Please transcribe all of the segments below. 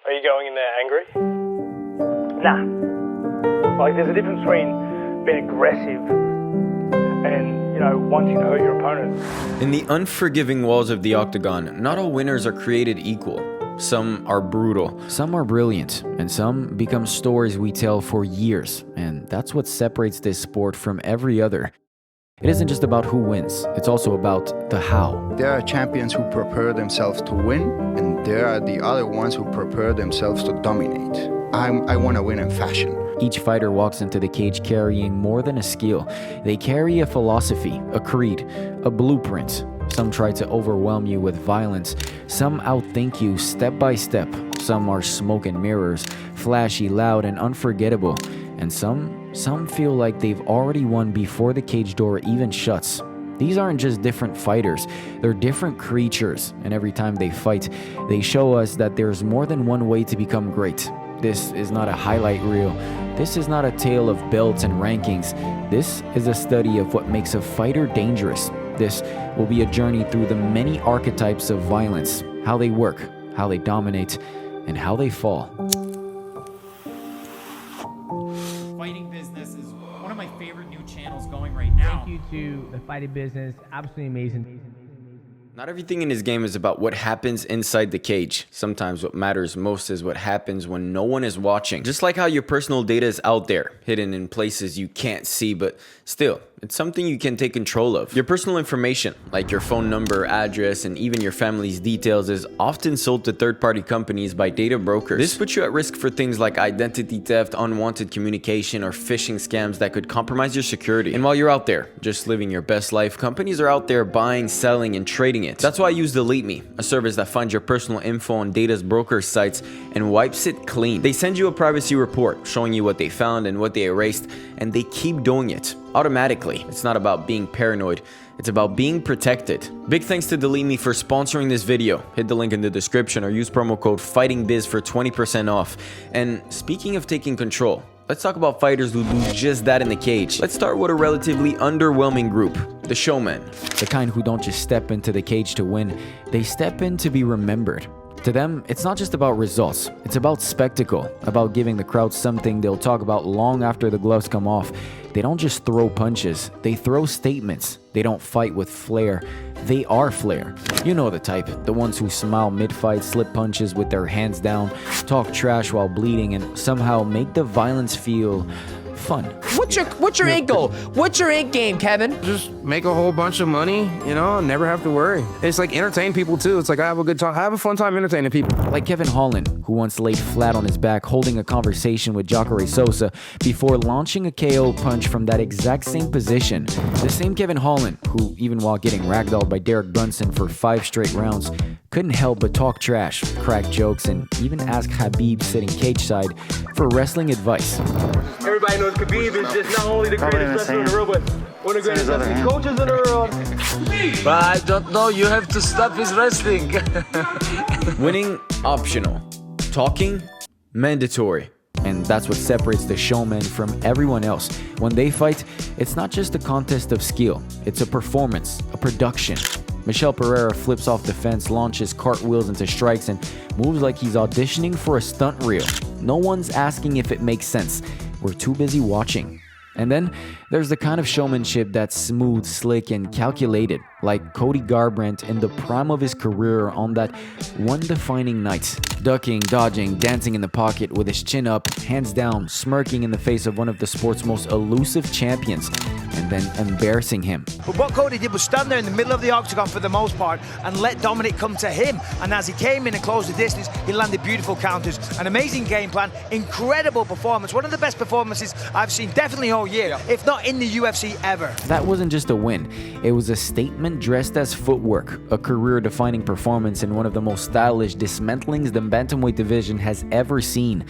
Are you going in there angry? Nah. Like, there's a difference between being aggressive and, wanting to hurt your opponent. In the unforgiving walls of the octagon, not all winners are created equal. Some are brutal, some are brilliant, and some become stories we tell for years. And that's what separates this sport from every other. It isn't just about who wins, it's also about the how. There are champions who prepare themselves to win, and there are the other ones who prepare themselves to dominate. I want to win in fashion. Each fighter walks into the cage carrying more than a skill. They carry a philosophy, a creed, a blueprint. Some try to overwhelm you with violence. Some outthink you step by step. Some are smoke and mirrors, flashy, loud, and unforgettable. And some feel like they've already won before the cage door even shuts. These aren't just different fighters, they're different creatures. And every time they fight, they show us that there's more than one way to become great. This is not a highlight reel. This is not a tale of belts and rankings. This is a study of what makes a fighter dangerous. This will be a journey through the many archetypes of violence, how they work, how they dominate, and how they fall. Fighting Business is one of my favorite new channels going right now. Thank you to the Fighting Business. Absolutely amazing. Not everything in this game is about what happens inside the cage. Sometimes what matters most is what happens when no one is watching. Just like how your personal data is out there, hidden in places you can't see, but still, it's something you can take control of. Your personal information, like your phone number, address, and even your family's details, is often sold to third-party companies by data brokers. This puts you at risk for things like identity theft, unwanted communication, or phishing scams that could compromise your security. And while you're out there just living your best life, companies are out there buying, selling, and trading it. That's why I use Delete Me, a service that finds your personal info on data's broker sites and wipes it clean. They send you a privacy report showing you what they found and what they erased, and they keep doing it automatically. It's not about being paranoid, it's about being protected. Big thanks to Delete Me for sponsoring this video. Hit the link in the description or use promo code FIGHTINGBIZ for 20% off. And speaking of taking control, let's talk about fighters who do just that in the cage. Let's start with a relatively underwhelming group, the Showmen. The kind who don't just step into the cage to win, they step in to be remembered. To them, it's not just about results, it's about spectacle, about giving the crowd something they'll talk about long after the gloves come off. They don't just throw punches, they throw statements. They don't fight with flair, they are flair. You know the type, the ones who smile mid-fight, slip punches with their hands down, talk trash while bleeding, and somehow make the violence feel fun. What's your end goal? What's your end game, Kevin? Just make a whole bunch of money, and never have to worry. It's like entertain people too. It's like I have a good time. I have a fun time entertaining people. Like Kevin Holland, who once laid flat on his back holding a conversation with Jacare Sosa before launching a KO punch from that exact same position. The same Kevin Holland, who even while getting ragdolled by Derek Brunson for 5 straight rounds, couldn't help but talk trash, crack jokes, and even ask Khabib sitting cage side for wrestling advice. Everybody knows Khabib is just not only the greatest wrestler in the world, but one of the greatest wrestling coaches in the world. But I don't know, you have to stop his wrestling. Winning, optional. Talking, mandatory. And that's what separates the Showmen from everyone else. When they fight, it's not just a contest of skill, it's a performance, a production. Michel Pereira flips off the fence, launches cartwheels into strikes, and moves like he's auditioning for a stunt reel. No one's asking if it makes sense. We're too busy watching. And then there's the kind of showmanship that's smooth, slick, and calculated, like Cody Garbrandt in the prime of his career on that one defining night. Ducking, dodging, dancing in the pocket with his chin up, hands down, smirking in the face of one of the sport's most elusive champions, and then embarrassing him. But what Cody did was stand there in the middle of the octagon for the most part and let Dominic come to him. And as he came in and closed the distance, he landed beautiful counters. An amazing game plan, incredible performance. One of the best performances I've seen definitely all year, if not in the UFC ever. That wasn't just a win. It was a statement dressed as footwork, a career-defining performance in one of the most stylish dismantlings the bantamweight division has ever seen.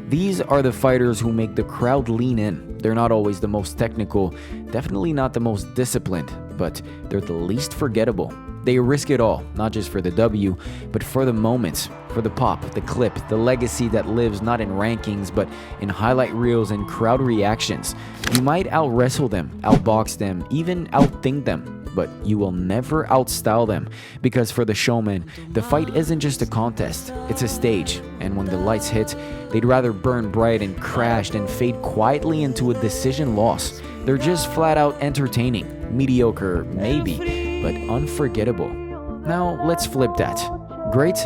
These are the fighters who make the crowd lean in. They're not always the most technical, definitely not the most disciplined, but they're the least forgettable. They risk it all, not just for the W, but for the moments, for the pop, the clip, the legacy that lives not in rankings, but in highlight reels and crowd reactions. You might out-wrestle them, outbox them, even outthink them, but you will never outstyle them, because for the Showmen, the fight isn't just a contest, it's a stage, and when the lights hit, they'd rather burn bright and crash than fade quietly into a decision loss. They're just flat out entertaining, mediocre maybe, but unforgettable. Now let's flip that. Great,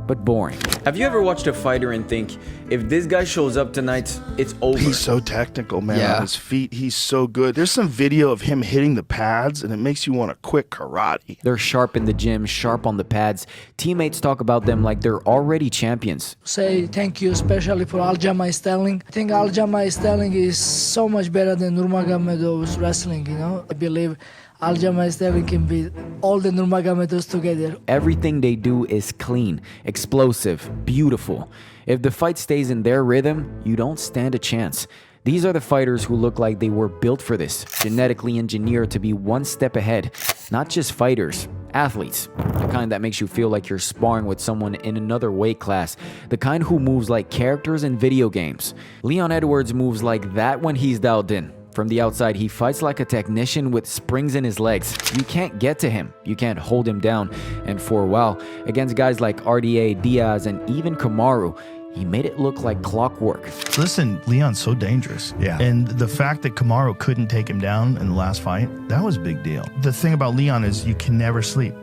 but boring. Have you ever watched a fighter and think, if this guy shows up tonight, it's over? He's so technical, man. On his feet, he's so good. There's some video of him hitting the pads, and it makes you want to quit karate. They're sharp in the gym, sharp on the pads. Teammates talk about them like they're already champions. Say thank you especially for Aljamain Sterling. I think Aljamain Sterling is so much better than Nurmagomedov's wrestling, you know. I believe Aljamain Sterling can beat all the Nurmagomedovs together. Everything they do is clean, explosive, beautiful. If the fight stays in their rhythm, you don't stand a chance. These are the fighters who look like they were built for this, genetically engineered to be one step ahead. Not just fighters, athletes. The kind that makes you feel like you're sparring with someone in another weight class. The kind who moves like characters in video games. Leon Edwards moves like that when he's dialed in. From the outside, he fights like a technician with springs in his legs. You can't get to him. You can't hold him down. And for a while, against guys like RDA, Diaz, and even Kamaru, he made it look like clockwork. Listen, Leon's so dangerous. Yeah. And the fact that Kamaru couldn't take him down in the last fight, that was a big deal. The thing about Leon is you can never sleep.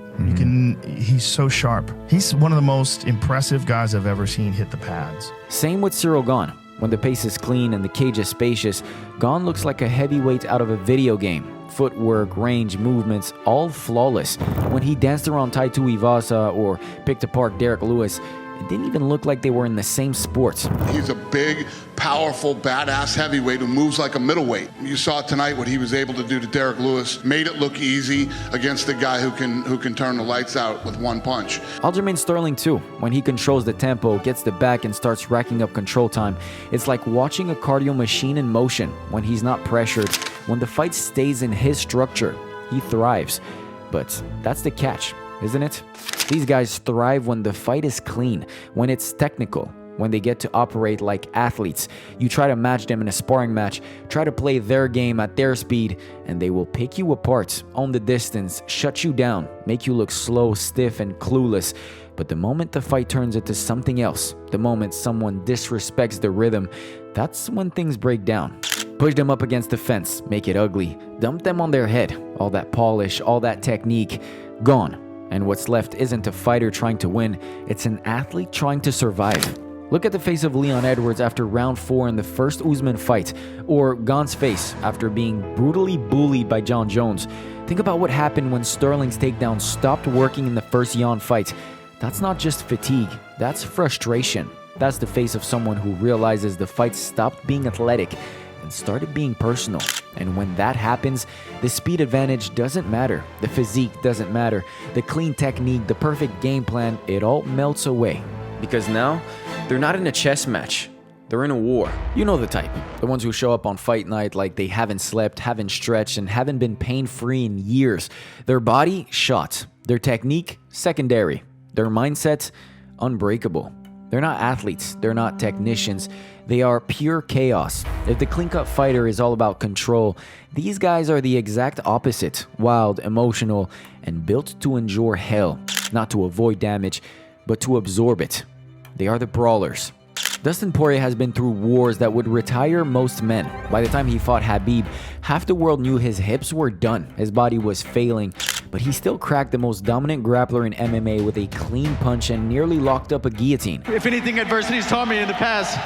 He's so sharp. He's one of the most impressive guys I've ever seen hit the pads. Same with Cyril Gane. When the pace is clean and the cage is spacious, Gane looks like a heavyweight out of a video game. Footwork, range, movements, all flawless. When he danced around Taito Ivasa or picked apart Derek Lewis, it didn't even look like they were in the same sport. He's a big, powerful, badass heavyweight who moves like a middleweight. You saw tonight what he was able to do to Derek Lewis. Made it look easy against a guy who can turn the lights out with one punch. Aljamain Sterling too. When he controls the tempo, gets the back, and starts racking up control time, it's like watching a cardio machine in motion. When he's not pressured, when the fight stays in his structure, he thrives. But that's the catch, isn't it? These guys thrive when the fight is clean, when it's technical, when they get to operate like athletes. You try to match them in a sparring match, try to play their game at their speed, and they will pick you apart, own the distance, shut you down, make you look slow, stiff, and clueless. But the moment the fight turns into something else, the moment someone disrespects the rhythm, that's when things break down. Push them up against the fence, make it ugly, dump them on their head. All that polish, all that technique, gone. And what's left isn't a fighter trying to win, it's an athlete trying to survive. Look at the face of Leon Edwards after round 4 in the first Usman fight, or Gane's face after being brutally bullied by John Jones. Think about what happened when Sterling's takedown stopped working in the first Jan fight. That's not just fatigue, that's frustration. That's the face of someone who realizes the fight stopped being athletic and started being personal. And when that happens, the speed advantage doesn't matter, the physique doesn't matter, the clean technique, the perfect game plan, it all melts away. Because now, they're not in a chess match, they're in a war. You know the type, the ones who show up on fight night like they haven't slept, haven't stretched, and haven't been pain-free in years. Their body, shot. Their technique, secondary. Their mindset, unbreakable. They're not athletes, they're not technicians, they are pure chaos. If the clean-cut fighter is all about control, these guys are the exact opposite, wild, emotional, and built to endure hell, not to avoid damage, but to absorb it. They are the brawlers. Dustin Poirier has been through wars that would retire most men. By the time he fought Khabib, half the world knew his hips were done, his body was failing, but he still cracked the most dominant grappler in MMA with a clean punch and nearly locked up a guillotine. If anything adversity's taught me in the past,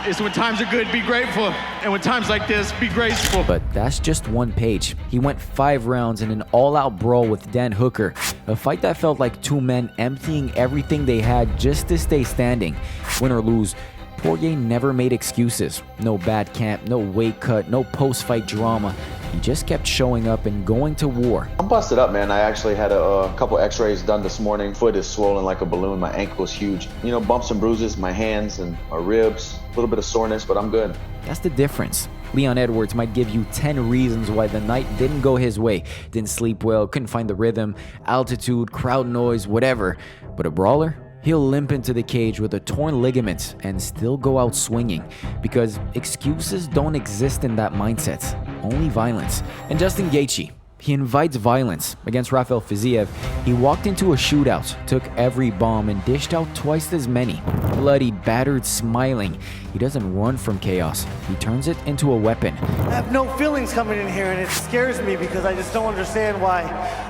is when times are good, be grateful, and when times like this, be graceful. But that's just one page. He went 5 rounds in an all-out brawl with Dan Hooker, a fight that felt like two men emptying everything they had just to stay standing. Win or lose, Poirier never made excuses. No bad camp, no weight cut, no post-fight drama. He just kept showing up and going to war. I'm busted up, man. I actually had a couple x-rays done this morning. Foot is swollen like a balloon. My ankle is huge. You know, bumps and bruises, my hands and my ribs. A little bit of soreness, but I'm good. That's the difference. Leon Edwards might give you 10 reasons why the night didn't go his way. Didn't sleep well, couldn't find the rhythm, altitude, crowd noise, whatever. But a brawler? He'll limp into the cage with a torn ligament and still go out swinging, because excuses don't exist in that mindset, only violence. And Justin Gaethje, He invites violence. Against Rafael Fiziev, he walked into a shootout, took every bomb, and dished out twice as many. Bloodied, battered, smiling. He doesn't run from chaos. He turns it into a weapon. I have no feelings coming in here, and it scares me because I just don't understand why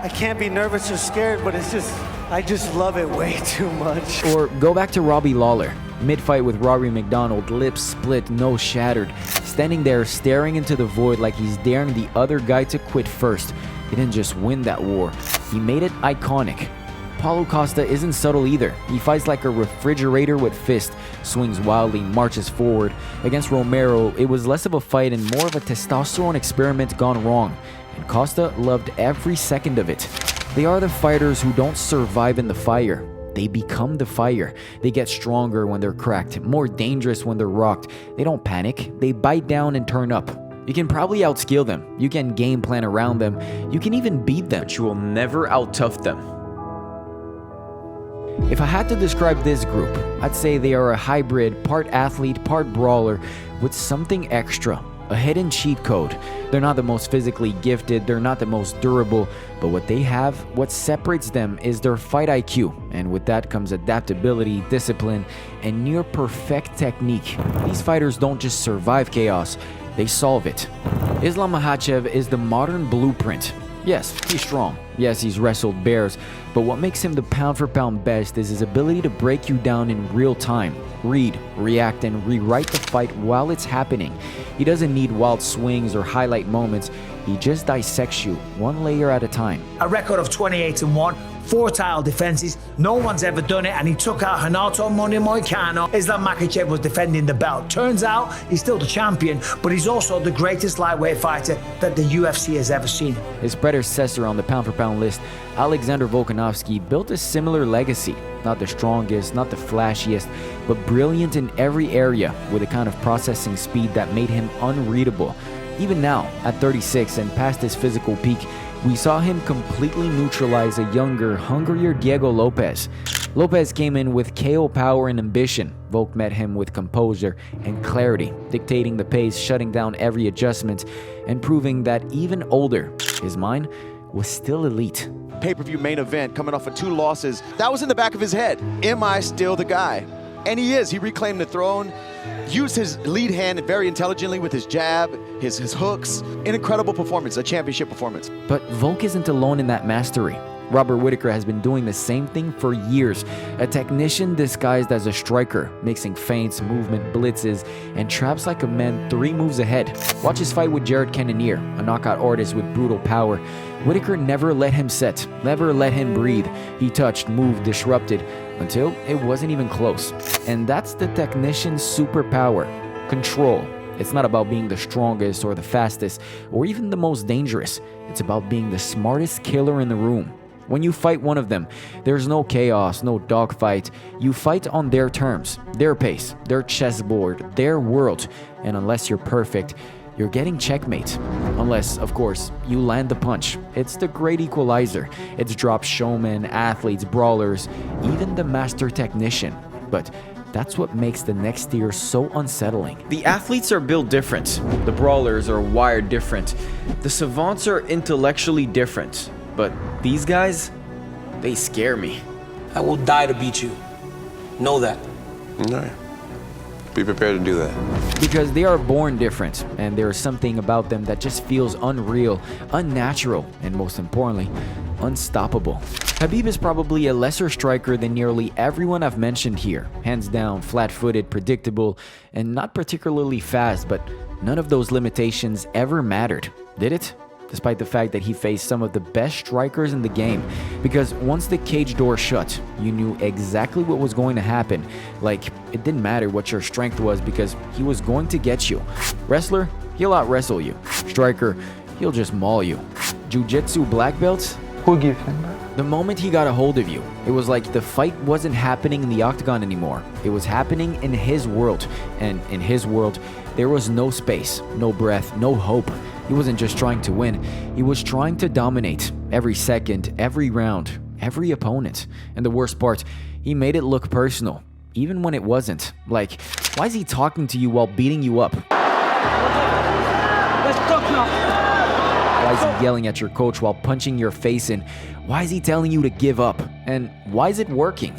I can't be nervous or scared, but I just love it way too much. Or go back to Robbie Lawler. Mid-fight with Rory McDonald, lips split, nose shattered, standing there staring into the void like he's daring the other guy to quit first. He didn't just win that war, he made it iconic. Paulo Costa isn't subtle either. He fights like a refrigerator with fists, swings wildly, marches forward. Against Romero, it was less of a fight and more of a testosterone experiment gone wrong, and Costa loved every second of it. They are the fighters who don't survive in the fire. They become the fire. They get stronger when they're cracked, more dangerous when they're rocked. They don't panic. They bite down and turn up. You can probably outskill them. You can game plan around them. You can even beat them, but you will never out-tough them. If I had to describe this group, I'd say they are a hybrid, part athlete, part brawler, with something extra. A hidden cheat code. They're not the most physically gifted, they're not the most durable, but what they have, what separates them is their fight IQ, and with that comes adaptability, discipline, and near perfect technique. These fighters don't just survive chaos, they solve it. Islam Makhachev is the modern blueprint. Yes, he's strong. Yes, he's wrestled bears, but what makes him the pound-for-pound best is his ability to break you down in real time, read, react, and rewrite the fight while it's happening. He doesn't need wild swings or highlight moments. He just dissects you one layer at a time. A record of 28-1, 4 title defenses. No one's ever done it, and he took out Renato Moicano. Islam Makhachev was defending the belt. Turns out he's still the champion, but he's also the greatest lightweight fighter that the UFC has ever seen. His predecessor on the pound-for-pound list, Alexander Volkanovski, built a similar legacy. Not the strongest, not the flashiest, but brilliant in every area with a kind of processing speed that made him unreadable. Even now, at 36 and past his physical peak, we saw him completely neutralize a younger, hungrier Diego Lopez. Lopez came in with KO power and ambition. Volk met him with composure and clarity, dictating the pace, shutting down every adjustment, and proving that even older, his mind was still elite. Pay-per-view main event, coming off of 2 losses. That was in the back of his head. Am I still the guy? And he is. He reclaimed the throne, used his lead hand very intelligently with his jab, his hooks. An incredible performance, a championship performance. But Volk isn't alone in that mastery. Robert Whittaker has been doing the same thing for years. A technician disguised as a striker, mixing feints, movement, blitzes, and traps like a man 3 moves ahead. Watch his fight with Jared Cannonier, a knockout artist with brutal power. Whittaker never let him set, never let him breathe. He touched, moved, disrupted, until it wasn't even close. And that's the technician's superpower, control. It's not about being the strongest or the fastest or even the most dangerous. It's about being the smartest killer in the room. When you fight one of them, there's no chaos, no dogfight. You fight on their terms, their pace, their chessboard, their world. And unless you're perfect, you're getting checkmate. Unless, of course, you land the punch. It's the great equalizer. It's dropped showmen, athletes, brawlers, even the master technician. But that's what makes the next tier so unsettling. The athletes are built different. The brawlers are wired different. The savants are intellectually different. But these guys, they scare me. I will die to beat you. Know that. No. Be prepared to do that. Because they are born different, and there is something about them that just feels unreal, unnatural, and most importantly, unstoppable. Khabib is probably a lesser striker than nearly everyone I've mentioned here. Hands down, flat-footed, predictable, and not particularly fast, but none of those limitations ever mattered, did it? Despite the fact that he faced some of the best strikers in the game. Because once the cage door shut, you knew exactly what was going to happen. Like, it didn't matter what your strength was because he was going to get you. Wrestler, he'll out-wrestle you. Striker, he'll just maul you. Jiu-Jitsu black belts? Who gives him that? The moment he got a hold of you, it was like the fight wasn't happening in the octagon anymore. It was happening in his world. And in his world, there was no space, no breath, no hope. He wasn't just trying to win, he was trying to dominate every second, every round, every opponent. And the worst part, he made it look personal, even when it wasn't. Like, why is he talking to you while beating you up? Let's talk now. Why is he yelling at your coach while punching your face in? Why is he telling you to give up? And why is it working?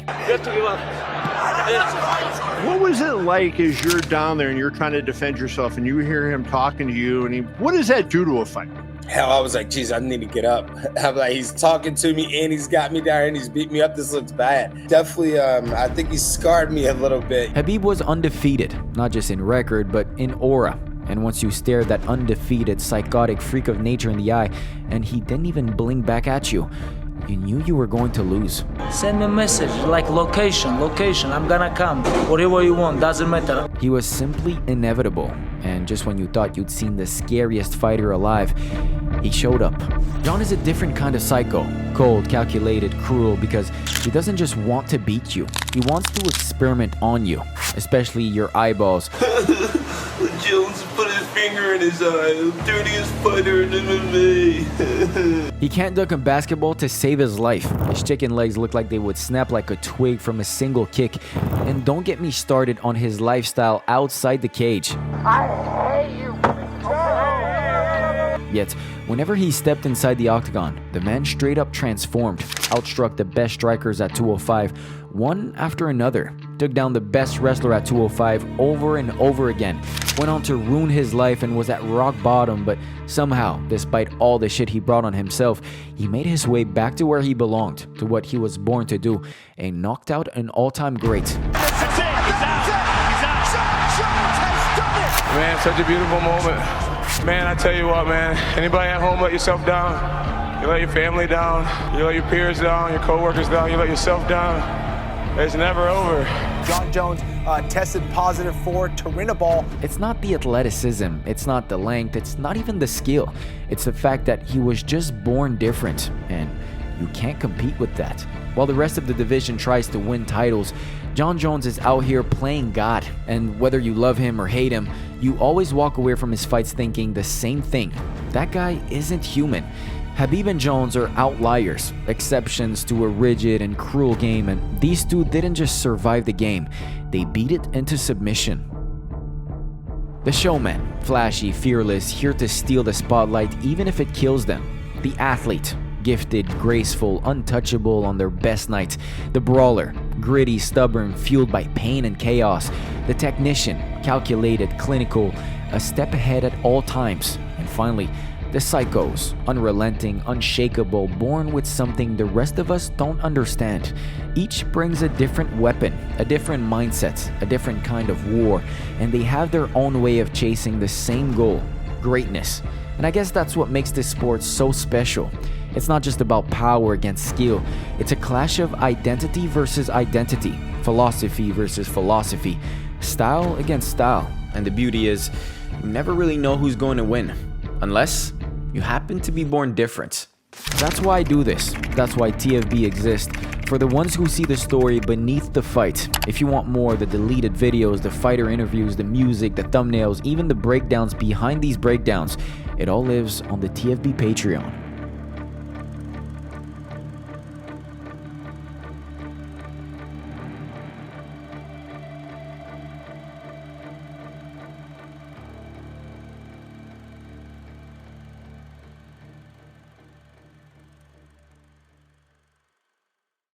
What was it like as you're down there and you're trying to defend yourself and you hear him talking to you and what does that do to a fight? Hell, I was like, geez, I need to get up. I'm like, he's talking to me and he's got me down and he's beat me up. This looks bad. Definitely, I think he scarred me a little bit. Habib was undefeated, not just in record, but in aura. And once you stared that undefeated, psychotic freak of nature in the eye, and he didn't even blink back at you, you knew you were going to lose. Send me a message, like location, I'm gonna come. Whatever you want, doesn't matter. He was simply inevitable, and just when you thought you'd seen the scariest fighter alive, he showed up. John is a different kind of psycho. Cold, calculated, cruel, because he doesn't just want to beat you. He wants to experiment on you, especially your eyeballs. Jones put his finger in his eye. Dirtiest fighter in MMA. He can't duck in basketball to save his life. His chicken legs look like they would snap like a twig from a single kick. And don't get me started on his lifestyle outside the cage. I hate you. Yet, whenever he stepped inside the octagon, the man straight up transformed, outstruck the best strikers at 205, one after another, took down the best wrestler at 205 over and over again, went on to ruin his life and was at rock bottom, but somehow, despite all the shit he brought on himself, he made his way back to where he belonged, to what he was born to do, and knocked out an all-time great. Man, such a beautiful moment. Man, I tell you what, man, anybody at home let yourself down? You let your family down, you let your peers down, your co-workers down, you let yourself down. It's never over. Jon Jones tested positive for Turinabol. It's not the athleticism, it's not the length, it's not even the skill. It's the fact that he was just born different, and you can't compete with that. While the rest of the division tries to win titles, Jon Jones is out here playing God, and whether you love him or hate him, you always walk away from his fights thinking the same thing. That guy isn't human. Habib and Jones are outliers, exceptions to a rigid and cruel game, and these two didn't just survive the game, they beat it into submission. The Showmen, flashy, fearless, here to steal the spotlight even if it kills them. The athlete, gifted, graceful, untouchable on their best nights. The Brawler, gritty, stubborn, fueled by pain and chaos. The technician, calculated, clinical, a step ahead at all times. And finally, the psychos, unrelenting, unshakable, born with something the rest of us don't understand. Each brings a different weapon, a different mindset, a different kind of war, and they have their own way of chasing the same goal, greatness. And I guess that's what makes this sport so special. It's not just about power against skill, it's a clash of identity versus identity, philosophy versus philosophy, style against style. And the beauty is, you never really know who's going to win, unless you happen to be born different. That's why I do this. That's why TFB exists. For the ones who see the story beneath the fight. If you want more, the deleted videos, the fighter interviews, the music, the thumbnails, even the breakdowns behind these breakdowns, it all lives on the TFB Patreon.